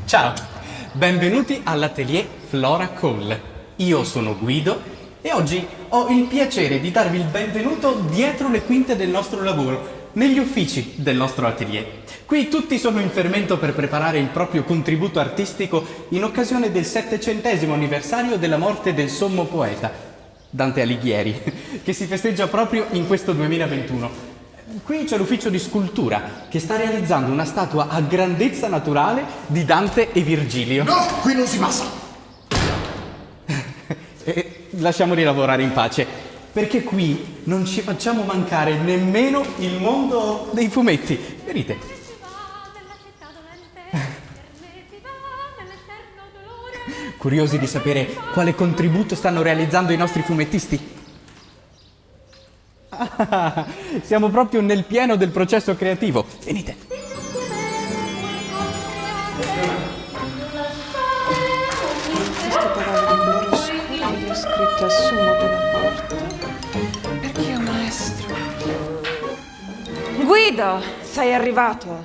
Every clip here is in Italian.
Ciao, benvenuti all'atelier Flora Cole. Io sono Guido e oggi ho il piacere di darvi il benvenuto dietro le quinte del nostro lavoro, negli uffici del nostro atelier. Qui tutti sono in fermento per preparare il proprio contributo artistico in occasione del 700° anniversario della morte del sommo poeta, Dante Alighieri, che si festeggia proprio in questo 2021. Qui c'è l'ufficio di scultura che sta realizzando una statua a grandezza naturale di Dante e Virgilio. No, qui non si passa! Lasciamoli lavorare in pace, perché qui non ci facciamo mancare nemmeno il mondo dei fumetti. Venite. Curiosi di sapere quale contributo stanno realizzando i nostri fumettisti? Siamo proprio nel pieno del processo creativo. Venite. Queste parole di colore scuro scritte a sumo Bonaparte. Perché è un maestro? Guido, sei arrivato.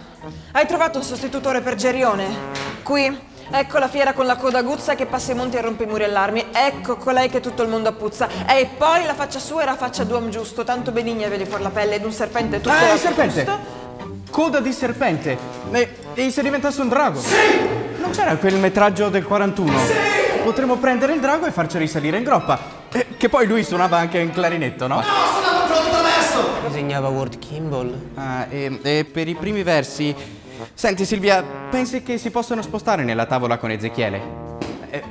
Hai trovato un sostitutore per Gerione? Qui, ecco la fiera con la coda aguzza che passa i monti e rompe i muri allarmi. Ecco colei che tutto il mondo appuzza. E poi la faccia sua era faccia d'uomo giusto, tanto benigna vedi fuori la pelle ed un serpente tutto il serpente! Coda di serpente! E se diventasse un drago? Sì! Non c'era quel metraggio del 41? Sì! Potremmo prendere il drago e farci risalire in groppa. Che poi lui suonava anche in clarinetto, no? No, suonava un flauto traverso! Disegnava Word Kimball. E per i primi versi... Senti Silvia, pensi che si possano spostare nella tavola con Ezechiele?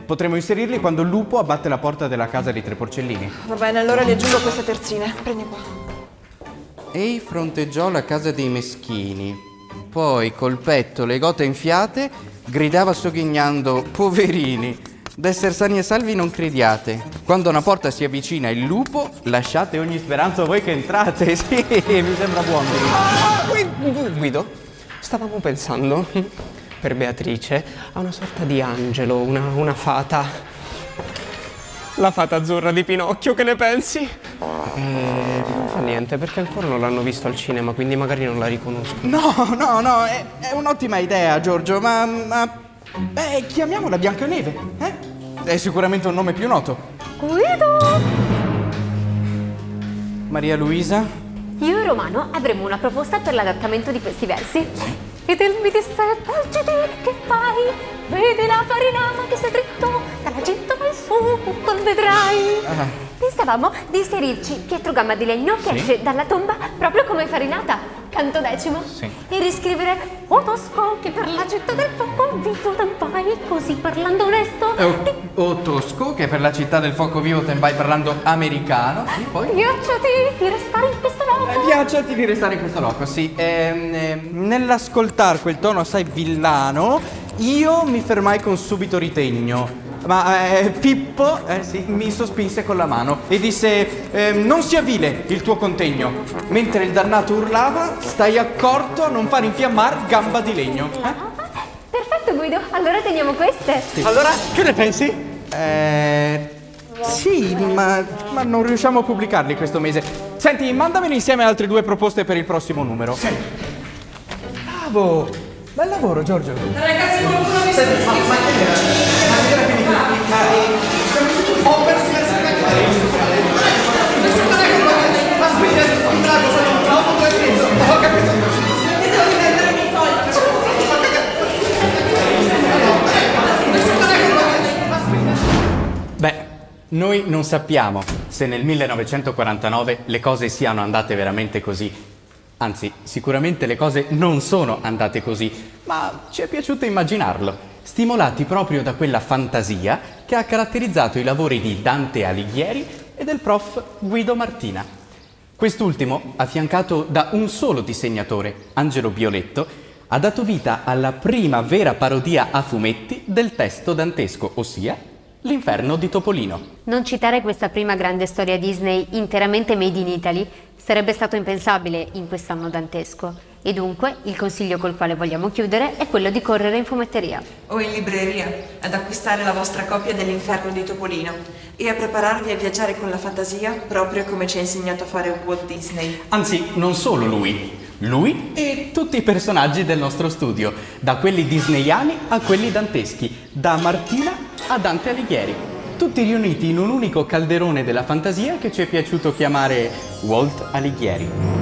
Potremmo inserirli quando il lupo abbatte la porta della casa di Tre Porcellini. Va bene, allora le aggiungo queste terzine. Prendi qua. Ei fronteggiò la casa dei meschini. Poi, col petto, le gote enfiate, gridava sogghignando: poverini, d'esser sani e salvi non crediate. Quando a una porta si avvicina il lupo, lasciate ogni speranza voi che entrate. Sì, mi sembra buono. Guido, stavamo pensando, per Beatrice, a una sorta di angelo, una fata. La fata azzurra di Pinocchio, che ne pensi? Non fa niente, perché ancora non l'hanno visto al cinema, quindi magari non la riconosco. No, è un'ottima idea, Giorgio, ma chiamiamola Biancaneve, eh? È sicuramente un nome più noto. Guido! Maria Luisa? Io e Romano avremo una proposta per l'adattamento di questi versi. E del mi disse, volgiti, che fai? Vedi la farinata che sei dritto, dalla gitto vai su, non vedrai. Pensavamo di inserirci Pietro Gamma di Legno che esce dalla tomba proprio come farinata, canto decimo. E riscrivere O Tosco che per la città del fuoco vivo tempai, così parlando onesto. O Tosco che per la città del fuoco vivo tempai parlando americano. E poi? Piacciati di restare in questo loco. Piacciati di restare in questo loco, sì. Nell'ascoltare quel tono assai villano, io mi fermai con subito ritegno. Ma Pippo mi sospinse con la mano e disse: non sia vile il tuo contegno. Mentre il dannato urlava: stai accorto a non far infiammar Gamba di Legno. Perfetto Guido, allora teniamo queste. Sì. Allora, che ne pensi? Sì, ma non riusciamo a pubblicarli questo mese. Senti, mandamene insieme altre 2 proposte per il prossimo numero. Sì. Bravo! Bel lavoro, Giorgio. Ragazzi, qualcuno mi Senti, ma che era che ho perso ho capito. devo riprendermi i fogli. Beh, noi non sappiamo se nel 1949 le cose siano andate veramente così. Anzi, sicuramente le cose non sono andate così, ma ci è piaciuto immaginarlo, stimolati proprio da quella fantasia che ha caratterizzato i lavori di Dante Alighieri e del prof Guido Martina. Quest'ultimo, affiancato da un solo disegnatore, Angelo Bioletto, ha dato vita alla prima vera parodia a fumetti del testo dantesco, ossia L'Inferno di Topolino. Non citare questa prima grande storia Disney interamente made in Italy sarebbe stato impensabile in quest'anno dantesco. E dunque il consiglio col quale vogliamo chiudere è quello di correre in fumetteria. O in libreria, ad acquistare la vostra copia dell'Inferno di Topolino e a prepararvi a viaggiare con la fantasia proprio come ci ha insegnato a fare Walt Disney. Anzi, non solo lui. Lui e tutti i personaggi del nostro studio, da quelli disneyani a quelli danteschi, da Martina a Dante Alighieri. Tutti riuniti in un unico calderone della fantasia che ci è piaciuto chiamare Walt Alighieri.